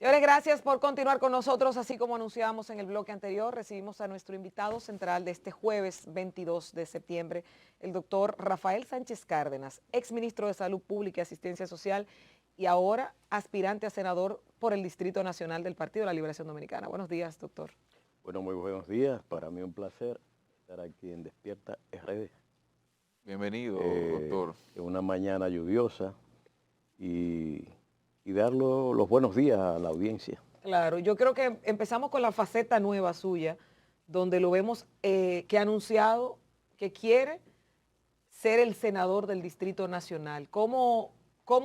Señores, gracias por continuar con nosotros. Así como anunciamos en el bloque anterior, recibimos a nuestro invitado central de este jueves 22 de septiembre, el doctor Rafael Sánchez Cárdenas, exministro de Salud Pública y Asistencia Social y ahora aspirante a senador por el Distrito Nacional del Partido de la Liberación Dominicana. Buenos días, doctor. Bueno, muy buenos días. Para mí un placer estar aquí en Despierta RD. Bienvenido, doctor. En una mañana lluviosa y dar los buenos días a la audiencia. Claro, yo creo que empezamos con la faceta nueva suya, donde lo vemos que ha anunciado que quiere ser el senador del Distrito Nacional. ¿Cómo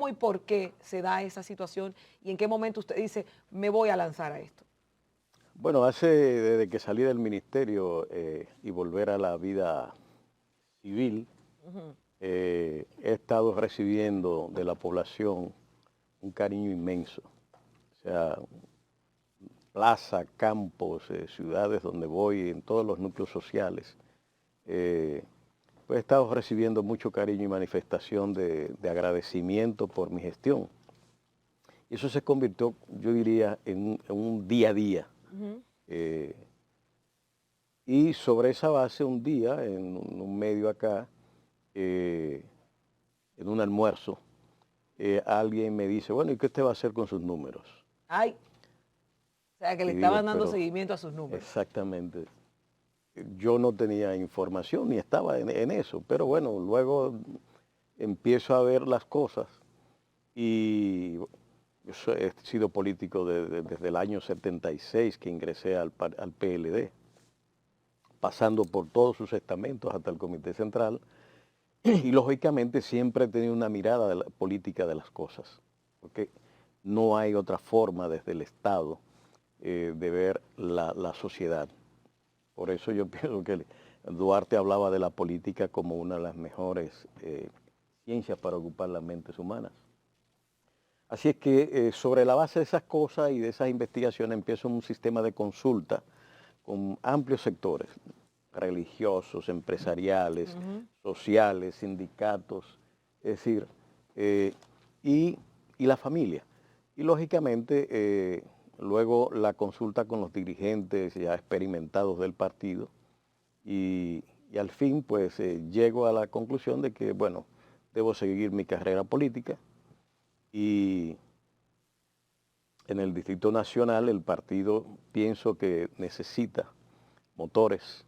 y por qué se da esa situación y en qué momento usted dice, me voy a lanzar a esto? Bueno, desde que salí del ministerio y volver a la vida civil, he estado recibiendo de la población un cariño inmenso. O sea, plaza, campos, ciudades donde voy, en todos los núcleos sociales. Pues he estado recibiendo mucho cariño y manifestación de agradecimiento por mi gestión. Y eso se convirtió, yo diría, en un día a día. Y sobre esa base, un día, en un medio acá, en un almuerzo, alguien me dice, bueno, ¿y qué usted va a hacer con sus números? Ay, o sea, que le Y digo, estaban dando pero seguimiento a sus números. exactamente. Yo no tenía información ni estaba en eso, pero bueno, luego empiezo a ver las cosas y yo he sido político desde el año 76 que ingresé al PLD, pasando por todos sus estamentos hasta el Comité Central y lógicamente siempre he tenido una mirada de la política de las cosas, porque no hay otra forma desde el Estado de ver la sociedad. Por eso yo pienso que Duarte hablaba de la política como una de las mejores ciencias para ocupar las mentes humanas. Así es que sobre la base de esas cosas y de esas investigaciones empiezo un sistema de consulta con amplios sectores, religiosos, empresariales, sociales, sindicatos, es decir, y la familia. Y lógicamente luego la consulta con los dirigentes ya experimentados del partido y al fin pues llego a la conclusión de que, bueno, debo seguir mi carrera política y en el Distrito Nacional el partido pienso que necesita motores.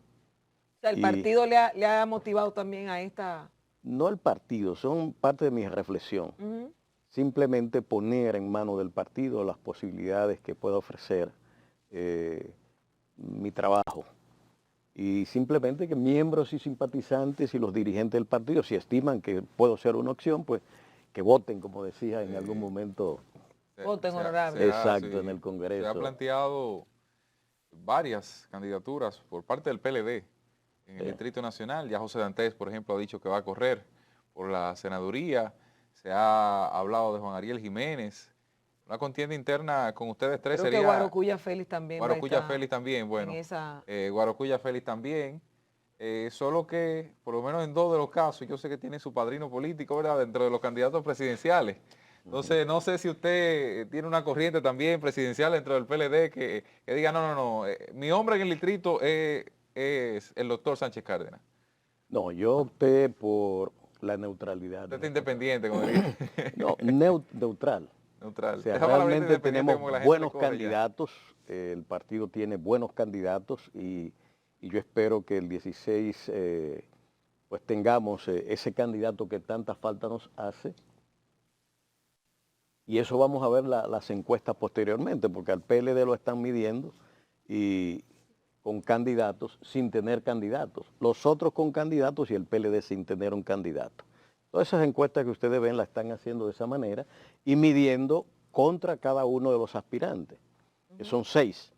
O sea, el Y partido le ha motivado también a esta... no el partido, son parte de mi reflexión. Simplemente poner en manos del partido las posibilidades que pueda ofrecer mi trabajo. Y simplemente que miembros y simpatizantes y los dirigentes del partido, si estiman que puedo ser una opción, pues que voten, como decía en algún momento. Voten honorable. Exacto, en el Congreso. Se ha planteado varias candidaturas por parte del PLD en el Distrito Nacional. Ya José Dantes, por ejemplo, ha dicho que va a correr por la senaduría. Se ha hablado de Juan Ariel Jiménez. Una contienda interna con ustedes tres Creo sería... que Guarocuya Félix también Guarocuya va a estar Félix también, bueno. en esa... Guarocuya Félix también. Solo que, por lo menos en dos de los casos, yo sé que tiene su padrino político, ¿verdad?, dentro de los candidatos presidenciales. Entonces, no sé si usted tiene una corriente también presidencial dentro del PLD que diga, no, mi hombre en el distrito es el doctor Sánchez Cárdenas. No, yo opté por la neutralidad. Usted está independiente, como diría. No, neutral. Neutral. O sea, Esa palabrita realmente independiente tenemos como que la gente le buenos corre ya. candidatos, el partido tiene buenos candidatos y yo espero que el 16 pues tengamos ese candidato que tanta falta nos hace. Y eso vamos a ver las encuestas posteriormente, porque al PLD lo están midiendo y con candidatos sin tener candidatos. Los otros con candidatos y el PLD sin tener un candidato. Todas esas encuestas que ustedes ven las están haciendo de esa manera y midiendo contra cada uno de los aspirantes, que son 6.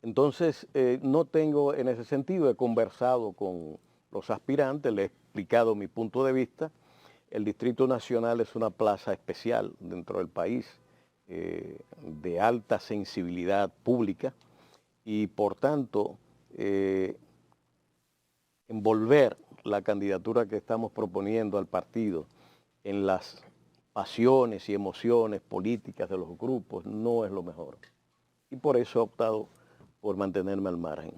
Entonces, no tengo en ese sentido, he conversado con los aspirantes, les he explicado mi punto de vista. El Distrito Nacional es una plaza especial dentro del país, de alta sensibilidad pública y por tanto, envolver la candidatura que estamos proponiendo al partido en las pasiones y emociones políticas de los grupos no es lo mejor. Y por eso he optado por mantenerme al margen.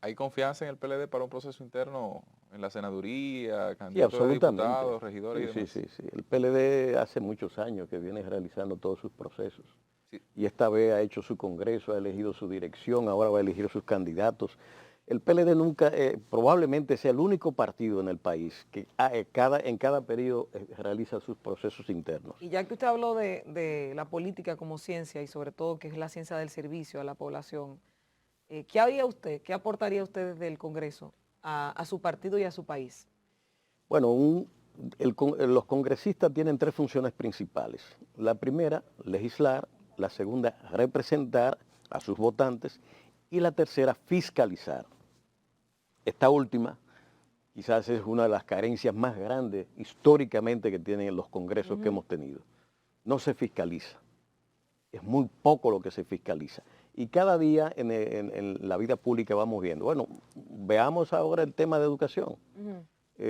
¿Hay confianza en el PLD para un proceso interno en la senaduría, Sí, candidatos de absolutamente. diputados, regidores y Sí, demás? sí, sí, sí. El PLD hace muchos años que viene realizando todos sus procesos. Sí. Y esta vez ha hecho su congreso, ha elegido su dirección, ahora va a elegir sus candidatos. El PLD nunca, probablemente sea el único partido en el país que en cada periodo realiza sus procesos internos. Y ya que usted habló de la política como ciencia y sobre todo que es la ciencia del servicio a la población, ¿qué haría usted, qué aportaría usted desde el Congreso a su partido y a su país? Bueno, los congresistas tienen tres funciones principales. La primera, legislar; la segunda, representar a sus votantes; y la tercera, fiscalizar. Esta última quizás es una de las carencias más grandes históricamente que tienen los congresos que hemos tenido. No se fiscaliza. Es muy poco lo que se fiscaliza. Y cada día en la vida pública vamos viendo. Bueno, veamos ahora el tema de educación,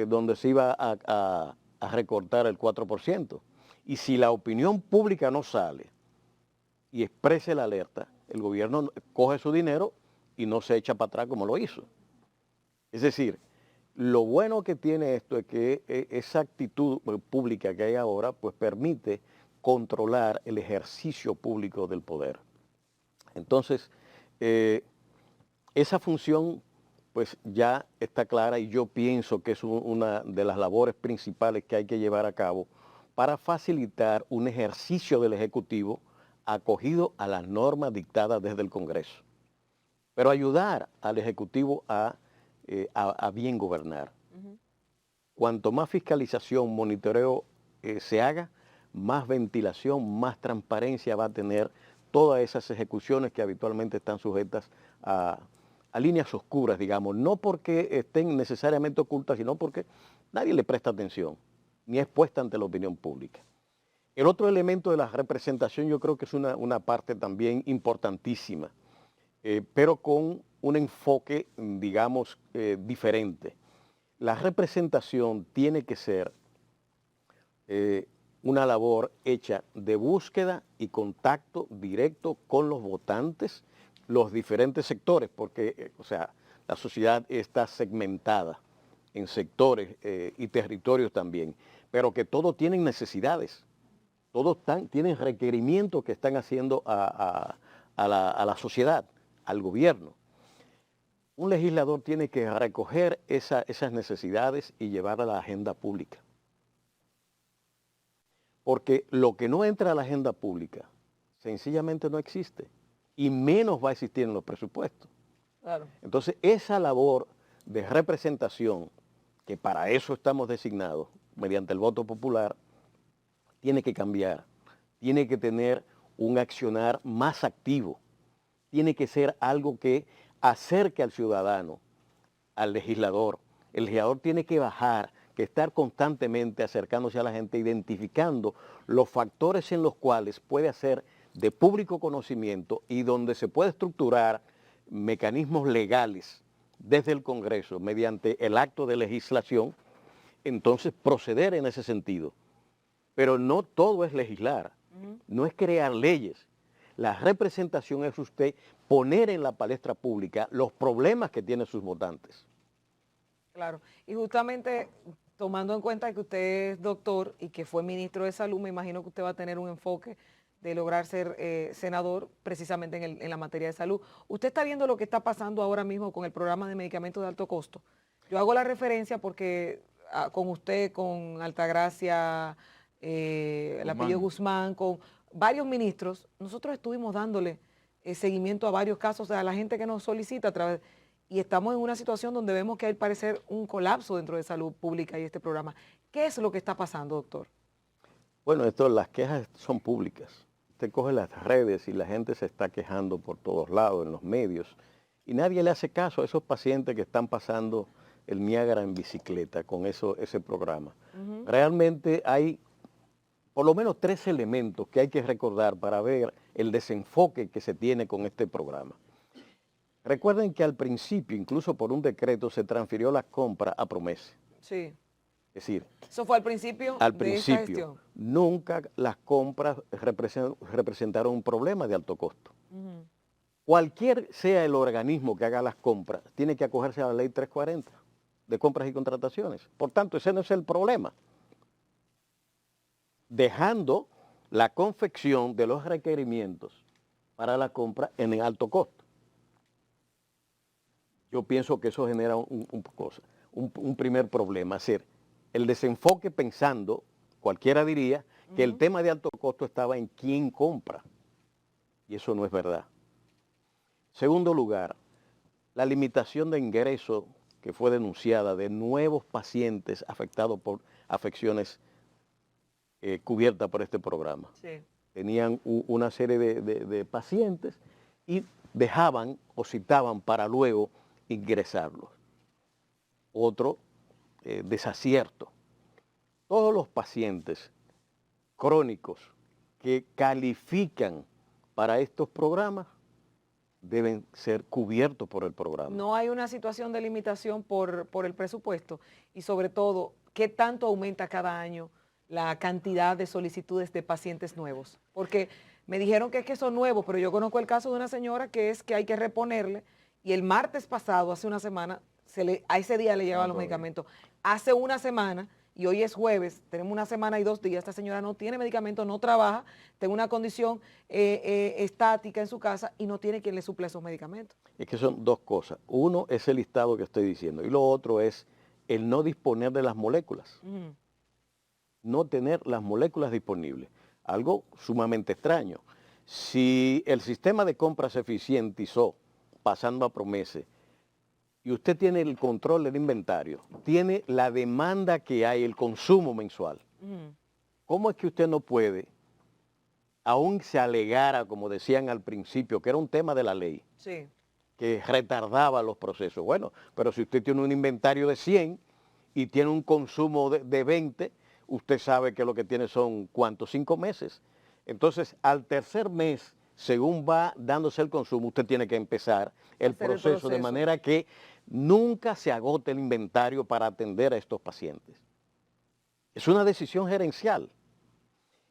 donde se iba a recortar el 4%. Y si la opinión pública no sale y exprese la alerta, el gobierno coge su dinero y no se echa para atrás como lo hizo. Es decir, lo bueno que tiene esto es que esa actitud pública que hay ahora pues permite controlar el ejercicio público del poder. Entonces, esa función pues ya está clara y yo pienso que es una de las labores principales que hay que llevar a cabo para facilitar un ejercicio del Ejecutivo acogido a las normas dictadas desde el Congreso, pero ayudar al Ejecutivo a bien gobernar. Cuanto más fiscalización, monitoreo se haga, más ventilación, más transparencia va a tener todas esas ejecuciones que habitualmente están sujetas a líneas oscuras, digamos, no porque estén necesariamente ocultas, sino porque nadie le presta atención, ni es puesta ante la opinión pública. El otro elemento de la representación yo creo que es una parte también importantísima, pero con un enfoque, digamos, diferente. La representación tiene que ser una labor hecha de búsqueda y contacto directo con los votantes, los diferentes sectores, porque, o sea, la sociedad está segmentada en sectores y territorios también, pero que todos tienen necesidades, todos tienen requerimientos que están haciendo a la sociedad, al gobierno. Un legislador tiene que recoger esas necesidades y llevarlas a la agenda pública. Porque lo que no entra a la agenda pública sencillamente no existe y menos va a existir en los presupuestos. Claro. Entonces, esa labor de representación, que para eso estamos designados mediante el voto popular, tiene que cambiar, tiene que tener un accionar más activo, tiene que ser algo que acerque al ciudadano, al legislador. El legislador tiene que bajar, que estar constantemente acercándose a la gente, identificando los factores en los cuales puede hacer de público conocimiento y donde se puede estructurar mecanismos legales desde el Congreso mediante el acto de legislación, entonces proceder en ese sentido. Pero no todo es legislar, no es crear leyes. La representación es usted poner en la palestra pública los problemas que tienen sus votantes. Claro, y justamente tomando en cuenta que usted es doctor y que fue ministro de Salud, me imagino que usted va a tener un enfoque de lograr ser senador precisamente en la materia de salud. Usted está viendo lo que está pasando ahora mismo con el programa de medicamentos de alto costo. Yo hago la referencia porque con usted, con Altagracia, el apellido Guzmán, con varios ministros, nosotros estuvimos dándole seguimiento a varios casos a la gente que nos solicita a través, y estamos en una situación donde vemos que hay parecer un colapso dentro de salud pública y este programa. ¿Qué es lo que está pasando, doctor? Bueno, las quejas son públicas. Usted coge las redes y la gente se está quejando por todos lados, en los medios, y nadie le hace caso a esos pacientes que están pasando el Niágara en bicicleta con ese programa. Realmente hay por lo menos 3 elementos que hay que recordar para ver el desenfoque que se tiene con este programa. Recuerden que al principio, incluso por un decreto, se transfirió la compra a Promese. Sí. Es decir, Eso fue al principio al de esta principio, gestión. nunca las compras representaron un problema de alto costo. Ujú. Cualquier sea el organismo que haga las compras, tiene que acogerse a la ley 340 de compras y contrataciones. Por tanto, ese no es el problema. Dejando la confección de los requerimientos para la compra en el alto costo. Yo pienso que eso genera un primer problema, hacer el desenfoque pensando, cualquiera diría, que el tema de alto costo estaba en quién compra, y eso no es verdad. Segundo lugar, la limitación de ingreso que fue denunciada de nuevos pacientes afectados por afecciones cubiertas por este programa. Sí. Tenían una serie de pacientes y dejaban o citaban para luego ingresarlos. Otro desacierto. Todos los pacientes crónicos que califican para estos programas deben ser cubiertos por el programa. No hay una situación de limitación por el presupuesto y sobre todo, ¿qué tanto aumenta cada año la cantidad de solicitudes de pacientes nuevos? Porque me dijeron que es que son nuevos, pero yo conozco el caso de una señora que es que hay que reponerle y el martes pasado, hace una semana, a ese día le llegaban los medicamentos. Hace una semana, y hoy es jueves, tenemos una semana y 2 días, esta señora no tiene medicamentos, no trabaja, tiene una condición estática en su casa y no tiene quien le suple esos medicamentos. Es que son dos cosas. Uno es el listado que estoy diciendo y lo otro es el no disponer de las moléculas. No tener las moléculas disponibles. Algo sumamente extraño. Si el sistema de compra se eficientizó pasando a Promese y usted tiene el control del inventario, tiene la demanda que hay, el consumo mensual, ¿cómo es que usted no puede, aún se alegara, como decían al principio, que era un tema de la ley, Sí. que retardaba los procesos? Bueno, pero si usted tiene un inventario de 100 y tiene un consumo de 20, usted sabe que lo que tiene son, ¿cuántos? 5 meses. Entonces, al tercer mes, según va dándose el consumo, usted tiene que empezar el proceso de manera que nunca se agote el inventario para atender a estos pacientes. Es una decisión gerencial.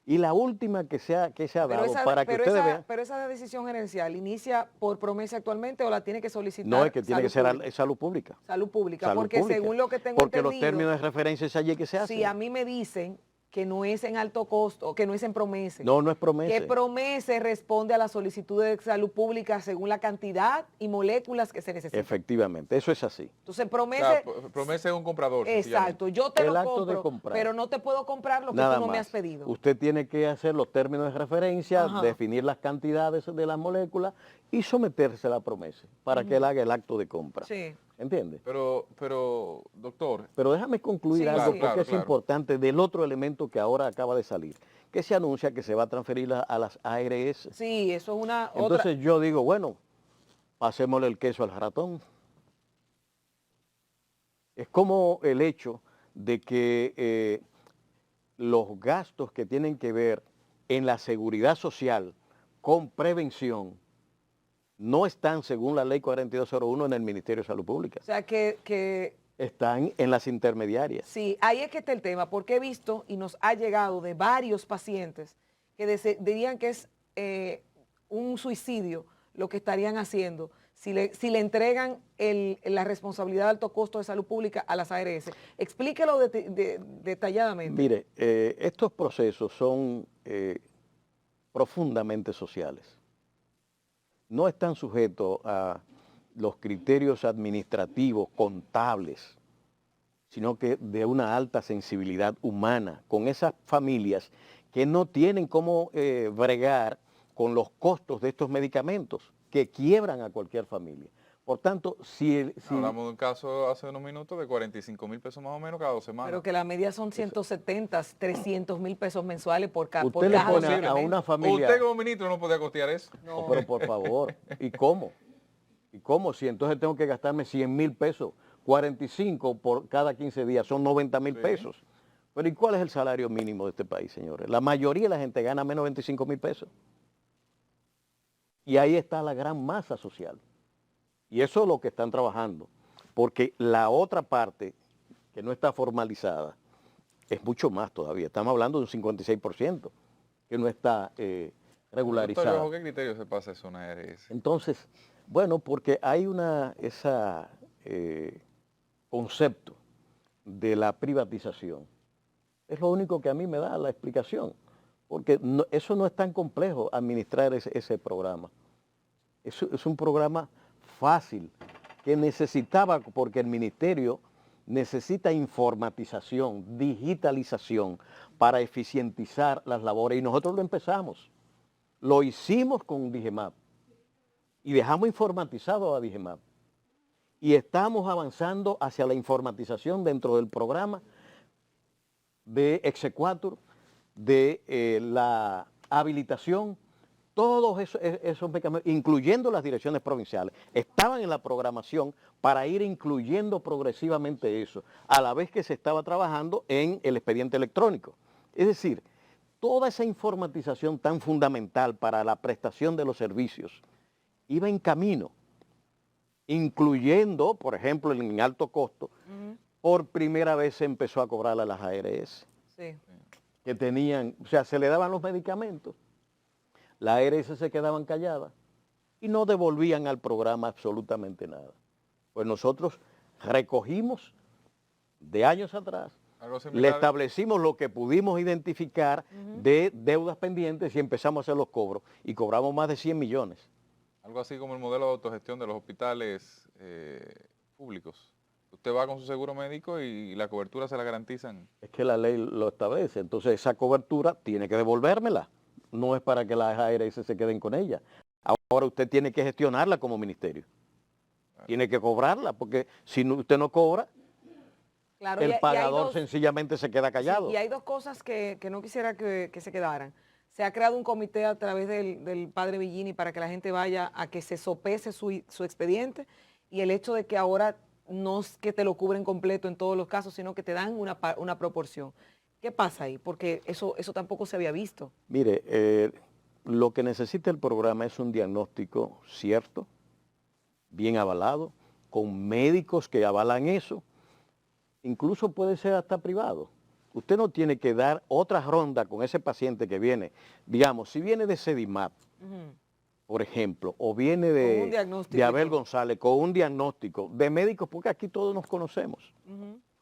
Y la última que se ha dado para que ustedes vean. Pero esa decisión gerencial, ¿inicia por Promesa actualmente o la tiene que solicitar? No, es que tiene que ser salud pública. Salud pública, Salud porque pública. según lo que tengo Porque entendido, los términos de referencia es allí que se hacen. si a mí me dicen que no es en alto costo, que no es en Promese. No, no es Promese. Que Promese responde a las solicitudes de salud pública según la cantidad y moléculas que se necesitan. Efectivamente, eso es así. Entonces Promese... O sea, Promese es un comprador. Exacto, yo te el lo acto compro, de comprar. pero no te puedo comprar lo que Nada tú no más. me has pedido. Usted tiene que hacer los términos de referencia, Ajá. definir las cantidades de las moléculas y someterse a la Promese para que él haga el acto de compra. Sí. ¿Entiende? Pero, doctor. Pero déjame concluir Sí, algo sí. porque es Claro. importante del otro elemento que ahora acaba de salir, que se anuncia que se va a transferir a las ARS. Sí, eso es una otra... Entonces yo digo, bueno, pasémosle el queso al ratón. Es como el hecho de que los gastos que tienen que ver en la seguridad social con prevención no están, según la ley 4201, en el Ministerio de Salud Pública. O sea, que Están en las intermediarias. sí, ahí es que está el tema, porque he visto y nos ha llegado de varios pacientes que dirían que es un suicidio lo que estarían haciendo si le entregan la responsabilidad de alto costo de salud pública a las ARS. Explíquelo detalladamente. Mire, estos procesos son profundamente sociales. No están sujetos a los criterios administrativos, contables, sino que de una alta sensibilidad humana, con esas familias que no tienen cómo bregar con los costos de estos medicamentos, que quiebran a cualquier familia. Por tanto, si Hablamos de un caso hace unos minutos de 45,000 pesos más o menos cada 2 semanas. Pero que la media son 170, 300,000 pesos mensuales por cada usted le cada pone a medicamento. una familia... Usted como ministro no podía costear eso. No. Pero por favor, ¿y cómo? ¿Y cómo? Si entonces tengo que gastarme 100,000 pesos, 45 por cada 15 días, son 90,000 pesos. Pero ¿y cuál es el salario mínimo de este país, señores? La mayoría de la gente gana menos de 25,000 pesos. Y ahí está la gran masa social. Y eso es lo que están trabajando. Porque la otra parte, que no está formalizada, es mucho más todavía. Estamos hablando de un 56% que no está Doctor, regularizado. ¿bajo qué criterio se pasa eso una ARS? Entonces, bueno, porque hay concepto de la privatización. Es lo único que a mí me da la explicación, porque eso no es tan complejo administrar ese programa. Es un programa fácil que necesitaba, porque el ministerio necesita informatización, digitalización para eficientizar las labores y nosotros lo empezamos. Lo hicimos con Digemap y dejamos informatizado a Digemap. Y estamos avanzando hacia la informatización dentro del programa de Exequatur, de la habilitación, todos esos mecanismos, incluyendo las direcciones provinciales, estaban en la programación para ir incluyendo progresivamente eso, a la vez que se estaba trabajando en el expediente electrónico. Es decir, toda esa informatización tan fundamental para la prestación de los servicios iba en camino, incluyendo, por ejemplo, en alto costo, por primera vez se empezó a cobrar a las ARS, Sí. que tenían, o sea, se le daban los medicamentos, las ARS se quedaban calladas y no devolvían al programa absolutamente nada. Pues nosotros recogimos de años atrás, Algo le similar, establecimos lo que pudimos identificar de deudas pendientes y empezamos a hacer los cobros y cobramos más de 100 millones. algo así como el modelo de autogestión de los hospitales públicos. Usted va con su seguro médico y la cobertura se la garantizan. Es que la ley lo establece, entonces esa cobertura tiene que devolvérmela, no es para que las ARS se queden con ella. Ahora usted tiene que gestionarla como ministerio, tiene que cobrarla, porque si usted no cobra, Claro, el y hay pagador dos, sencillamente se queda callado. sí, y hay dos cosas que no quisiera que se quedaran. Se ha creado un comité a través del padre Villini para que la gente vaya a que se sopese su expediente, y el hecho de que ahora no es que te lo cubren completo en todos los casos, sino que te dan una proporción. ¿Qué pasa ahí? Porque eso tampoco se había visto. Mire, lo que necesita el programa es un diagnóstico cierto, bien avalado, con médicos que avalan eso, incluso puede ser hasta privado. Usted no tiene que dar otra ronda con ese paciente que viene, digamos, si viene de Sedimap, por ejemplo, o viene Con un diagnóstico de y Abel todo. González, con un diagnóstico de médicos, porque aquí todos nos conocemos.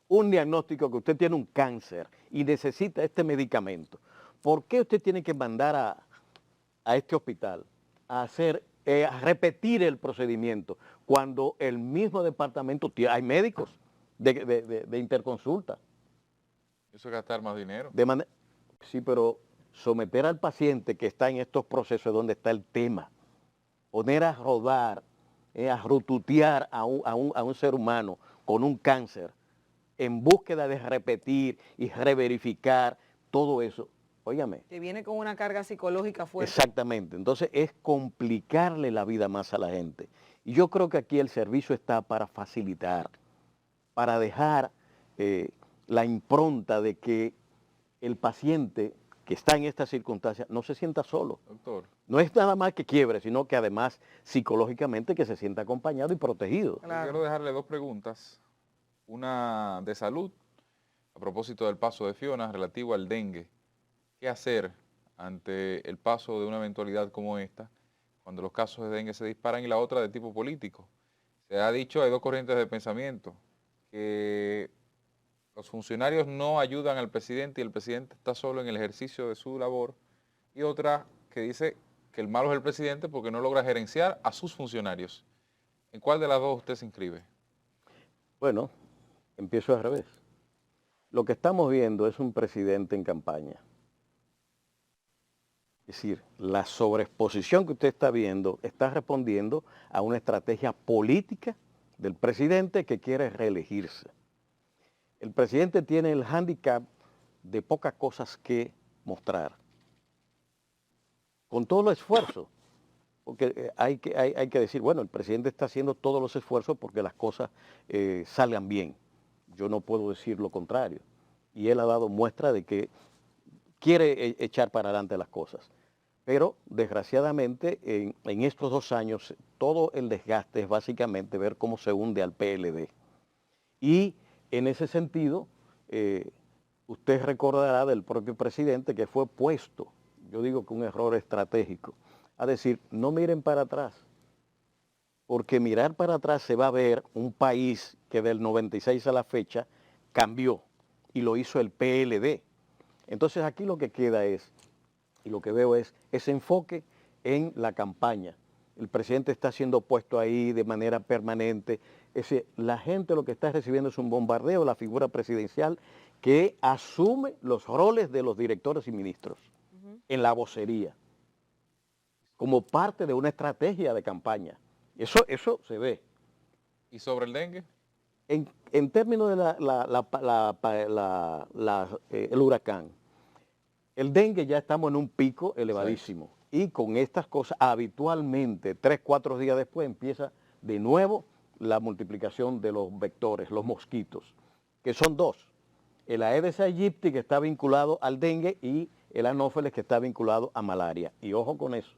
Un diagnóstico que usted tiene un cáncer y necesita este medicamento. ¿Por qué usted tiene que mandar a este hospital a a repetir el procedimiento cuando el mismo departamento hay médicos de interconsulta? Eso es gastar más dinero. Sí, pero someter al paciente que está en estos procesos es donde está el tema. Poner a rodar, a rututear a un ser humano con un cáncer en búsqueda de repetir y reverificar todo eso. Óigame. Que viene con una carga psicológica fuerte. Exactamente. Entonces es complicarle la vida más a la gente. Y yo creo que aquí el servicio está para facilitar, para dejar la impronta de que el paciente que está en estas circunstancias no se sienta solo. Doctor, No es nada más que quiebre, sino que además psicológicamente que se sienta acompañado y protegido. Claro. quiero dejarle dos preguntas. Una de salud, a propósito del paso de Fiona, relativo al dengue. ¿Qué hacer ante el paso de una eventualidad como esta, cuando los casos de dengue se disparan? Y la otra de tipo político. Se ha dicho, hay dos corrientes de pensamiento, que los funcionarios no ayudan al presidente y el presidente está solo en el ejercicio de su labor, y otra que dice que el malo es el presidente porque no logra gerenciar a sus funcionarios. ¿En cuál de las dos usted se inscribe? Bueno, empiezo al revés. Lo que estamos viendo es un presidente en campaña. Es decir, la sobreexposición que usted está viendo está respondiendo a una estrategia política del presidente que quiere reelegirse. El presidente tiene el hándicap de pocas cosas que mostrar. Con todo el esfuerzo, porque hay que decir, bueno, el presidente está haciendo todos los esfuerzos porque las cosas salgan bien. Yo no puedo decir lo contrario. Y él ha dado muestra de que quiere echar para adelante las cosas. Pero desgraciadamente en estos 2 años todo el desgaste es básicamente ver cómo se hunde al PLD. Y en ese sentido usted recordará del propio presidente que fue puesto, yo digo que un error estratégico, a decir, no miren para atrás, porque mirar para atrás se va a ver un país que del 96 a la fecha cambió y lo hizo el PLD. Entonces aquí lo que queda es, y lo que veo es ese enfoque en la campaña. El presidente está siendo puesto ahí de manera permanente. La gente lo que está recibiendo es un bombardeo, la figura presidencial que asume los roles de los directores y ministros en la vocería, como parte de una estrategia de campaña. Eso se ve. ¿Y sobre el dengue? En términos de el huracán, el dengue ya estamos en un pico elevadísimo. Sí. Y con estas cosas, habitualmente, 3, 4 días después, empieza de nuevo la multiplicación de los vectores, los mosquitos, que son 2. El Aedes aegypti, que está vinculado al dengue, y el anófeles, que está vinculado a malaria. Y ojo con eso,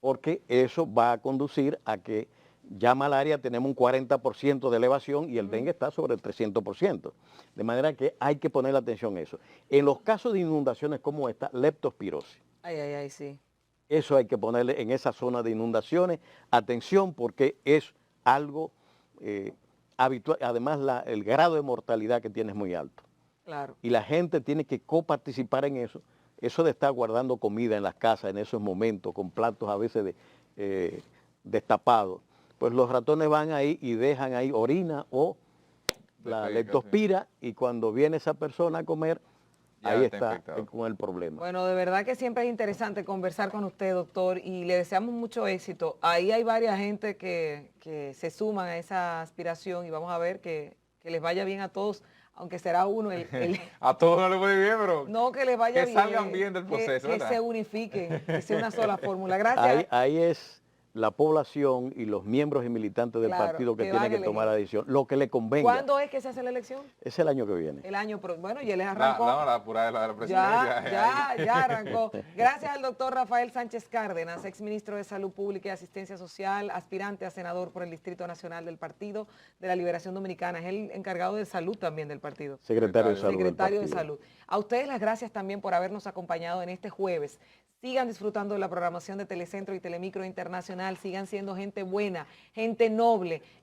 porque eso va a conducir a que ya malaria tenemos un 40% de elevación y el dengue está sobre el 300%. De manera que hay que poner atención a eso. En los casos de inundaciones como esta, leptospirosis. Ay, sí. Eso hay que ponerle en esa zona de inundaciones atención porque es algo habitual. Además, el grado de mortalidad que tiene es muy alto. Claro. Y la gente tiene que coparticipar en eso. Eso de estar guardando comida en las casas en esos momentos, con platos a veces destapados, pues los ratones van ahí y dejan ahí orina o la leptospira, y cuando viene esa persona a comer, ya ahí está con el problema. Bueno, de verdad que siempre es interesante conversar con usted, doctor, y le deseamos mucho éxito. Ahí hay varias gente que se suman a esa aspiración y vamos a ver que les vaya bien a todos, aunque será uno el a todos no les puede bien, pero no, que les vaya bien. Que salgan bien del proceso, que se unifiquen, que sea una sola fórmula. Gracias. Ahí es la población y los miembros y militantes del partido que tienen que tomar la decisión, lo que le convenga. ¿Cuándo es que se hace la elección? Es el año que viene. El año, bueno, y él arrancó. La presidencia. Ya arrancó. Gracias al doctor Rafael Sánchez Cárdenas, exministro de Salud Pública y Asistencia Social, aspirante a senador por el Distrito Nacional del Partido de la Liberación Dominicana. Es el encargado de salud también del partido. Secretario de Salud. Secretario de Salud. A ustedes las gracias también por habernos acompañado en este jueves. Sigan disfrutando de la programación de Telecentro y Telemicro Internacional, sigan siendo gente buena, gente noble